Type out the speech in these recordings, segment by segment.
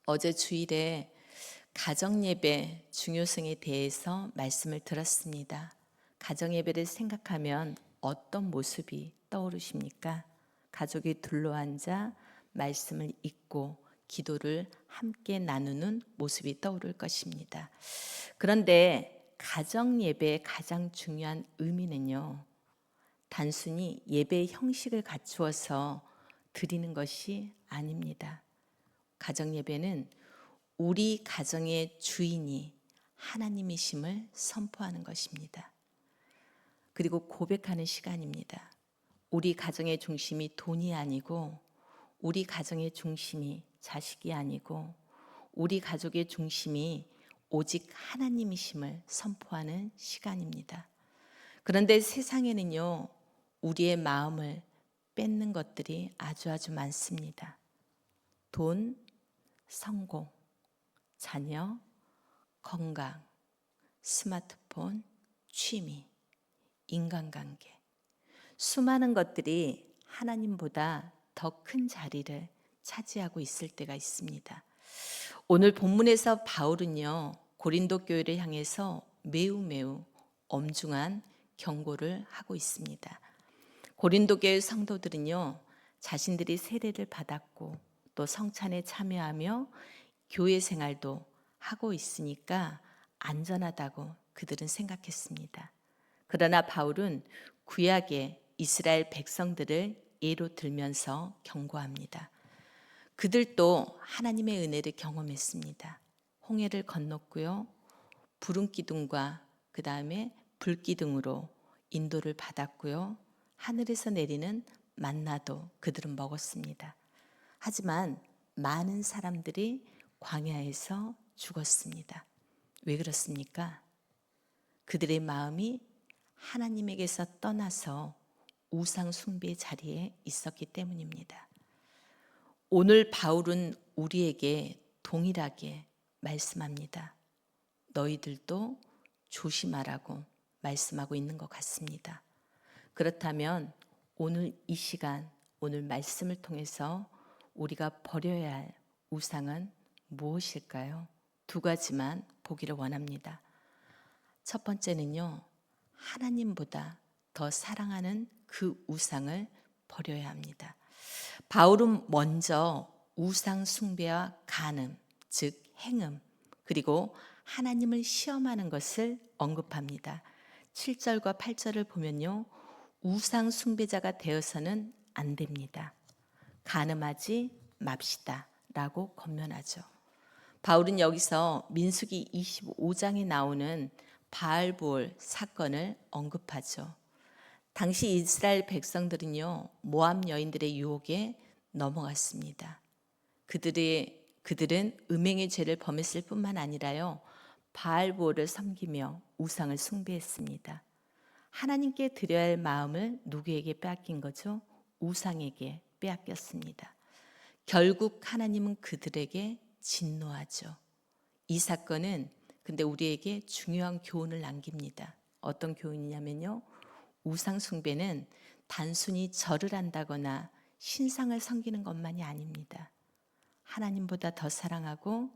어제 주일에 가정예배 중요성에 대해서 말씀을 들었습니다. 가정예배를 생각하면 어떤 모습이 떠오르십니까? 가족이 둘러앉아 말씀을 읽고 기도를 함께 나누는 모습이 떠오를 것입니다. 그런데 가정예배의 가장 중요한 의미는요, 단순히 예배의 형식을 갖추어서 드리는 것이 아닙니다. 가정예배는 우리 가정의 주인이 하나님이심을 선포하는 것입니다. 그리고 고백하는 시간입니다. 우리 가정의 중심이 돈이 아니고, 우리 가정의 중심이 자식이 아니고, 우리 가족의 중심이 오직 하나님이심을 선포하는 시간입니다. 그런데 세상에는요, 우리의 마음을 뺏는 것들이 아주 많습니다. 돈, 성공, 자녀, 건강, 스마트폰, 취미, 인간관계. 수많은 것들이 하나님보다 더 큰 자리를 차지하고 있을 때가 있습니다. 오늘 본문에서 바울은요, 고린도 교회를 향해서 매우 엄중한 경고를 하고 있습니다. 고린도 교회 성도들은요, 자신들이 세례를 받았고 또 성찬에 참여하며 교회 생활도 하고 있으니까 안전하다고 그들은 생각했습니다. 그러나 바울은 구약의 이스라엘 백성들을 예로 들면서 경고합니다. 그들도 하나님의 은혜를 경험했습니다. 홍해를 건넜고요, 부름 기둥과 그 다음에 불 기둥으로 인도를 받았고요, 하늘에서 내리는 만나도 그들은 먹었습니다. 하지만 많은 사람들이 광야에서 죽었습니다. 왜 그렇습니까? 그들의 마음이 하나님에게서 떠나서 우상 숭배의 자리에 있었기 때문입니다. 오늘 바울은 우리에게 동일하게 말씀합니다. 너희들도 조심하라고 말씀하고 있는 것 같습니다. 그렇다면 오늘 이 시간, 오늘 말씀을 통해서 우리가 버려야 할 우상은 무엇일까요? 두 가지만 보기를 원합니다. 첫 번째는요, 하나님보다 더 사랑하는 그 우상을 버려야 합니다. 바울은 먼저 우상 숭배와 간음, 즉 행음, 그리고 하나님을 시험하는 것을 언급합니다. 7절과 8절을 보면요, 우상 숭배자가 되어서는 안 됩니다. 간음하지 맙시다 라고 권면하죠. 바울은 여기서 민수기 25장에 나오는 바알볼 사건을 언급하죠. 당시 이스라엘 백성들은요, 모압 여인들의 유혹에 넘어갔습니다. 그들은 음행의 죄를 범했을 뿐만 아니라요, 바알볼을 섬기며 우상을 숭배했습니다. 하나님께 드려야 할 마음을 누구에게 빼앗긴 거죠? 우상에게 빼앗겼습니다. 결국 하나님은 그들에게 진노하죠. 이 사건은 근데 우리에게 중요한 교훈을 남깁니다. 어떤 교훈이냐면요, 우상 숭배는 단순히 절을 한다거나 신상을 섬기는 것만이 아닙니다. 하나님보다 더 사랑하고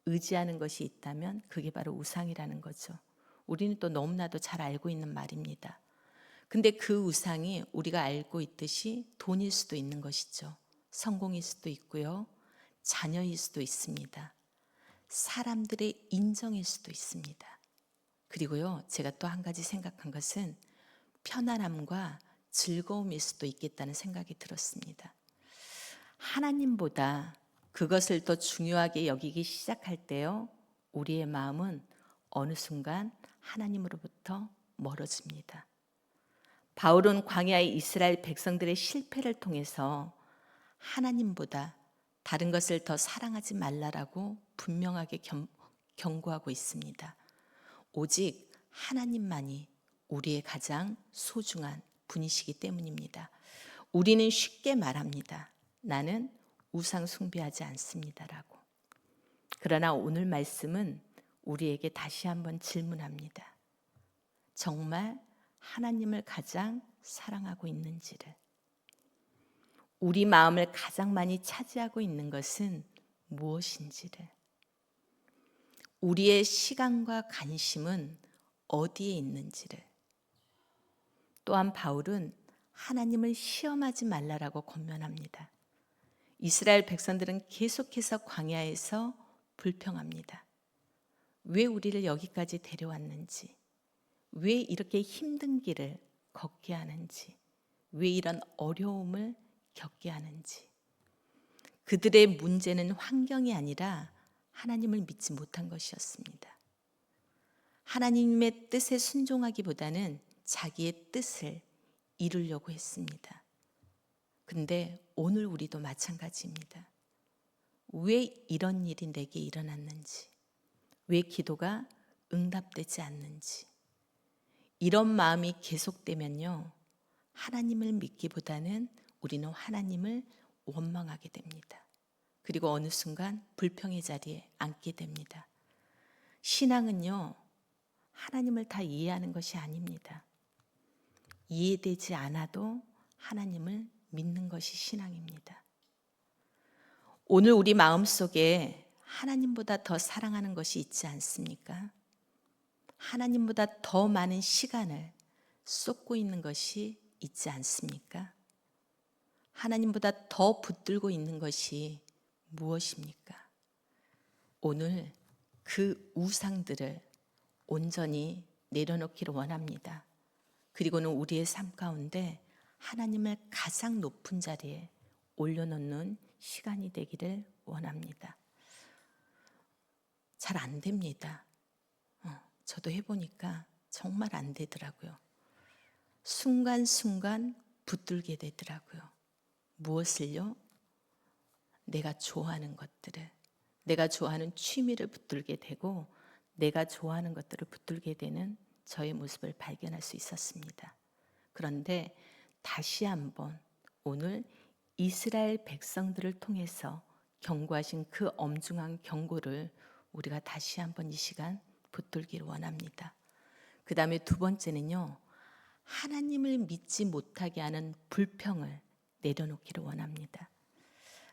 의지하는 것이 있다면 그게 바로 우상이라는 거죠. 우리는 또 너무나도 잘 알고 있는 말입니다. 근데 그 우상이 우리가 알고 있듯이 돈일 수도 있는 것이죠. 성공일 수도 있고요, 자녀일 수도 있습니다. 사람들의 인정일 수도 있습니다. 그리고요, 제가 또 한 가지 생각한 것은 편안함과 즐거움일 수도 있겠다는 생각이 들었습니다. 하나님보다 그것을 더 중요하게 여기기 시작할 때요, 우리의 마음은 어느 순간 하나님으로부터 멀어집니다. 바울은 광야의 이스라엘 백성들의 실패를 통해서 하나님보다 다른 것을 더 사랑하지 말라라고 분명하게 경고하고 있습니다. 오직 하나님만이 우리의 가장 소중한 분이시기 때문입니다. 우리는 쉽게 말합니다. 나는 우상 숭배하지 않습니다라고. 그러나 오늘 말씀은 우리에게 다시 한번 질문합니다. 정말 하나님을 가장 사랑하고 있는지를. 우리 마음을 가장 많이 차지하고 있는 것은 무엇인지를, 우리의 시간과 관심은 어디에 있는지를. 또한 바울은 하나님을 시험하지 말라라고 권면합니다. 이스라엘 백성들은 계속해서 광야에서 불평합니다. 왜 우리를 여기까지 데려왔는지, 왜 이렇게 힘든 길을 걷게 하는지, 왜 이런 어려움을 겪게 하는지. 그들의 문제는 환경이 아니라 하나님을 믿지 못한 것이었습니다. 하나님의 뜻에 순종하기보다는 자기의 뜻을 이루려고 했습니다. 근데 오늘 우리도 마찬가지입니다. 왜 이런 일이 내게 일어났는지, 왜 기도가 응답되지 않는지, 이런 마음이 계속되면요, 하나님을 믿기보다는 우리는 하나님을 원망하게 됩니다. 그리고 어느 순간 불평의 자리에 앉게 됩니다. 신앙은요, 하나님을 다 이해하는 것이 아닙니다. 이해되지 않아도 하나님을 믿는 것이 신앙입니다. 오늘 우리 마음속에 하나님보다 더 사랑하는 것이 있지 않습니까? 하나님보다 더 많은 시간을 쏟고 있는 것이 있지 않습니까? 하나님보다 더 붙들고 있는 것이 무엇입니까? 오늘 그 우상들을 온전히 내려놓기를 원합니다. 그리고는 우리의 삶 가운데 하나님을 가장 높은 자리에 올려놓는 시간이 되기를 원합니다. 잘 안 됩니다. 저도 해보니까 정말 안 되더라고요. 순간순간 붙들게 되더라고요. 무엇을요? 내가 좋아하는 것들을, 내가 좋아하는 취미를 붙들게 되고 내가 좋아하는 것들을 붙들게 되는 저의 모습을 발견할 수 있었습니다. 그런데 다시 한번 오늘 이스라엘 백성들을 통해서 경고하신 그 엄중한 경고를 우리가 다시 한번 이 시간 붙들기를 원합니다. 그 다음에 두 번째는요, 하나님을 믿지 못하게 하는 불평을 내려놓기를 원합니다.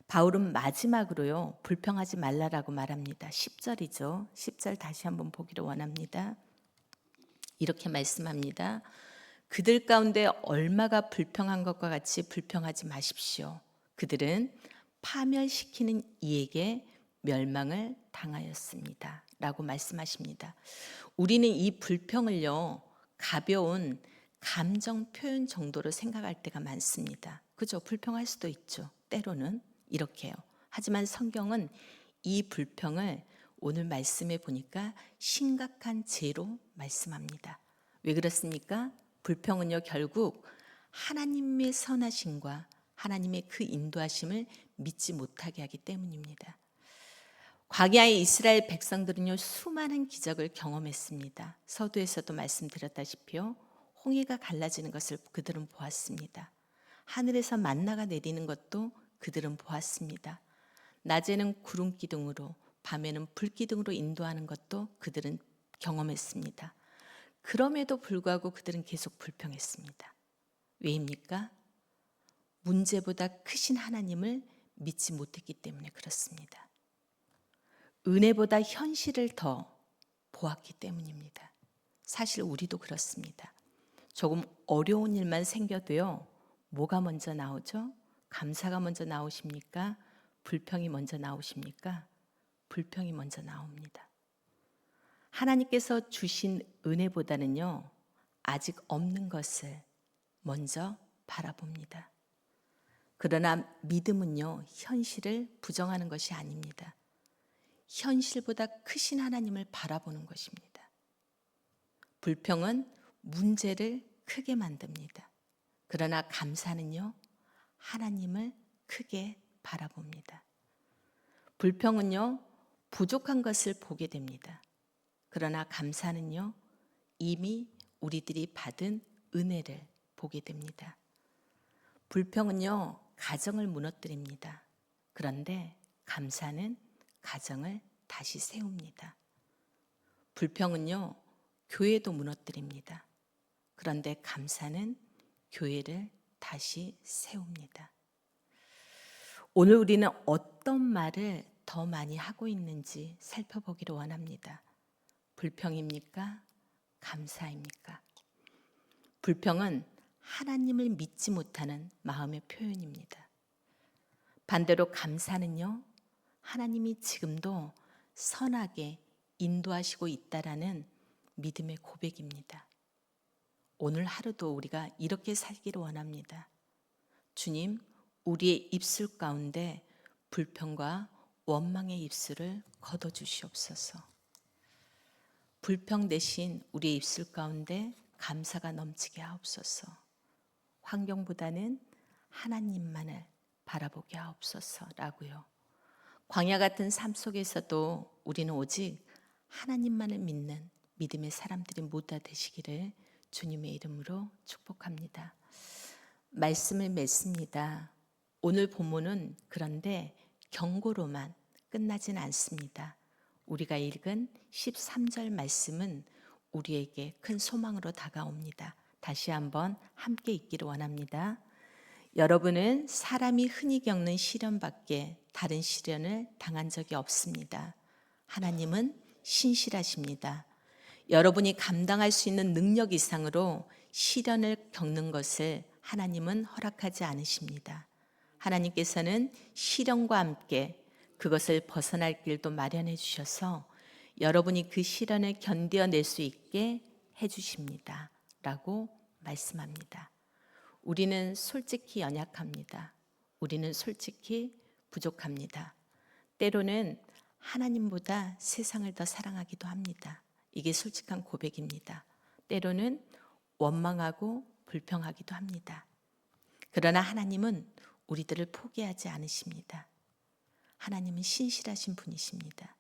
바울은 마지막으로요, 불평하지 말라라고 말합니다. 10절이죠. 10절 다시 한번 보기를 원합니다. 이렇게 말씀합니다. 그들 가운데 얼마가 불평한 것과 같이 불평하지 마십시오. 그들은 파멸시키는 이에게 멸망을 당하였습니다. 라고 말씀하십니다. 우리는 이 불평을요, 가벼운 감정 표현 정도로 생각할 때가 많습니다. 그죠? 불평할 수도 있죠. 때로는 이렇게요. 하지만 성경은 이 불평을 오늘 말씀해 보니까 심각한 죄로 말씀합니다. 왜 그렇습니까? 불평은요, 결국 하나님의 선하심과 하나님의 그 인도하심을 믿지 못하게 하기 때문입니다. 광야의 이스라엘 백성들은요, 수많은 기적을 경험했습니다. 서두에서도 말씀드렸다시피요, 홍해가 갈라지는 것을 그들은 보았습니다. 하늘에서 만나가 내리는 것도 그들은 보았습니다. 낮에는 구름 기둥으로, 밤에는 불 기둥으로 인도하는 것도 그들은 경험했습니다. 그럼에도 불구하고 그들은 계속 불평했습니다. 왜입니까? 문제보다 크신 하나님을 믿지 못했기 때문에 그렇습니다. 은혜보다 현실을 더 보았기 때문입니다. 사실 우리도 그렇습니다. 조금 어려운 일만 생겨도요, 뭐가 먼저 나오죠? 감사가 먼저 나오십니까? 불평이 먼저 나오십니까? 불평이 먼저 나옵니다. 하나님께서 주신 은혜보다는요, 아직 없는 것을 먼저 바라봅니다. 그러나 믿음은요, 현실을 부정하는 것이 아닙니다. 현실보다 크신 하나님을 바라보는 것입니다. 불평은 문제를 크게 만듭니다. 그러나 감사는요, 하나님을 크게 바라봅니다. 불평은요, 부족한 것을 보게 됩니다. 그러나 감사는요, 이미 우리들이 받은 은혜를 보게 됩니다. 불평은요, 가정을 무너뜨립니다. 그런데 감사는 가정을 다시 세웁니다. 불평은요, 교회도 무너뜨립니다. 그런데 감사는 교회를 다시 세웁니다. 오늘 우리는 어떤 말을 더 많이 하고 있는지 살펴보기를 원합니다. 불평입니까? 감사입니까? 불평은 하나님을 믿지 못하는 마음의 표현입니다. 반대로 감사는요, 하나님이 지금도 선하게 인도하시고 있다라는 믿음의 고백입니다. 오늘 하루도 우리가 이렇게 살기를 원합니다. 주님, 우리의 입술 가운데 불평과 원망의 입술을 걷어주시옵소서. 불평 대신 우리의 입술 가운데 감사가 넘치게 하옵소서. 환경보다는 하나님만을 바라보게 하옵소서라고요. 광야 같은 삶 속에서도 우리는 오직 하나님만을 믿는 믿음의 사람들이 모두 되시기를 주님의 이름으로 축복합니다. 말씀을 맺습니다. 오늘 본문은 그런데 경고로만 끝나진 않습니다. 우리가 읽은 13절 말씀은 우리에게 큰 소망으로 다가옵니다. 다시 한번 함께 읽기를 원합니다. 여러분은 사람이 흔히 겪는 시련밖에 다른 시련을 당한 적이 없습니다. 하나님은 신실하십니다. 여러분이 감당할 수 있는 능력 이상으로 시련을 겪는 것을 하나님은 허락하지 않으십니다. 하나님께서는 시련과 함께 그것을 벗어날 길도 마련해 주셔서 여러분이 그 시련을 견뎌낼 수 있게 해 주십니다. 라고 말씀합니다. 우리는 솔직히 연약합니다. 우리는 솔직히 부족합니다. 때로는 하나님보다 세상을 더 사랑하기도 합니다. 이게 솔직한 고백입니다. 때로는 원망하고 불평하기도 합니다. 그러나 하나님은 우리들을 포기하지 않으십니다. 하나님은 신실하신 분이십니다.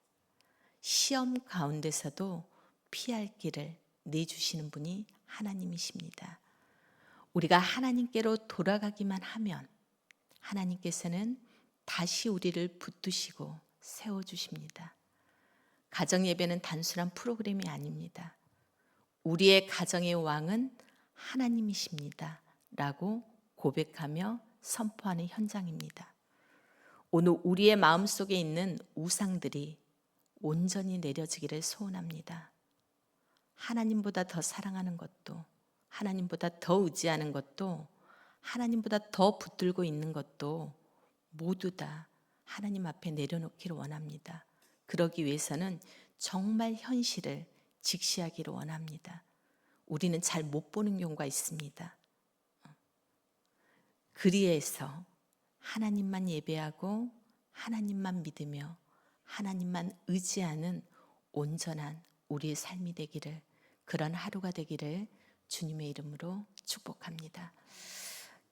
시험 가운데서도 피할 길을 내주시는 분이 하나님이십니다. 우리가 하나님께로 돌아가기만 하면 하나님께서는 다시 우리를 붙드시고 세워주십니다. 가정예배는 단순한 프로그램이 아닙니다. 우리의 가정의 왕은 하나님이십니다. 라고 고백하며 선포하는 현장입니다. 오늘 우리의 마음속에 있는 우상들이 온전히 내려지기를 소원합니다. 하나님보다 더 사랑하는 것도, 하나님보다 더 의지하는 것도, 하나님보다 더 붙들고 있는 것도 모두 다 하나님 앞에 내려놓기를 원합니다. 그러기 위해서는 정말 현실을 직시하기를 원합니다. 우리는 잘 못 보는 경우가 있습니다. 그리해서 하나님만 예배하고 하나님만 믿으며 하나님만 의지하는 온전한 우리의 삶이 되기를, 그런 하루가 되기를 주님의 이름으로 축복합니다.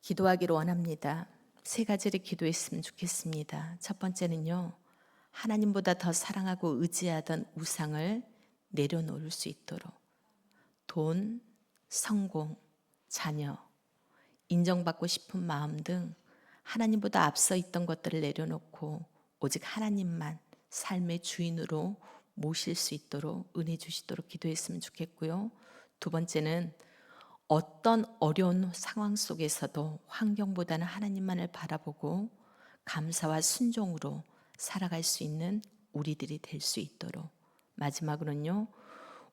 기도하기를 원합니다. 3가지를 기도했으면 좋겠습니다. 첫 번째는요, 하나님보다 더 사랑하고 의지하던 우상을 내려놓을 수 있도록 돈, 성공, 자녀, 인정받고 싶은 마음 등 하나님보다 앞서 있던 것들을 내려놓고 오직 하나님만 삶의 주인으로 모실 수 있도록 은혜 주시도록 기도했으면 좋겠고요. 두 번째는 어떤 어려운 상황 속에서도 환경보다는 하나님만을 바라보고 감사와 순종으로 살아갈 수 있는 우리들이 될 수 있도록, 마지막으로는요,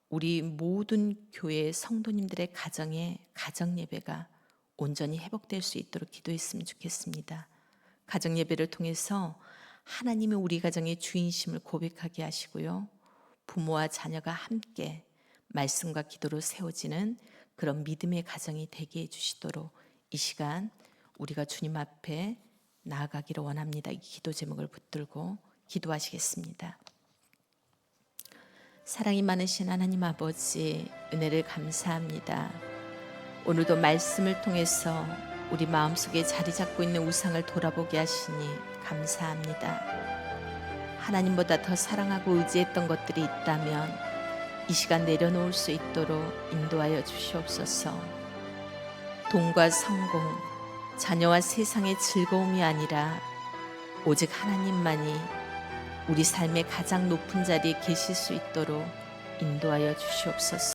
우리 모든 교회 성도님들의 가정의 가정 예배가 온전히 회복될 수 있도록 기도했으면 좋겠습니다. 가정 예배를 통해서 하나님이 우리 가정의 주인심을 고백하게 하시고요, 부모와 자녀가 함께 말씀과 기도로 세워지는 그런 믿음의 가정이 되게 해주시도록 이 시간 우리가 주님 앞에 나아가기를 원합니다. 이 기도 제목을 붙들고 기도하시겠습니다. 사랑이 많으신 하나님 아버지, 은혜를 감사합니다. 오늘도 말씀을 통해서 우리 마음속에 자리 잡고 있는 우상을 돌아보게 하시니 감사합니다. 하나님보다 더 사랑하고 의지했던 것들이 있다면 이 시간 내려놓을 수 있도록 인도하여 주시옵소서. 돈과 성공, 자녀와 세상의 즐거움이 아니라 오직 하나님만이 우리 삶의 가장 높은 자리에 계실 수 있도록 인도하여 주시옵소서.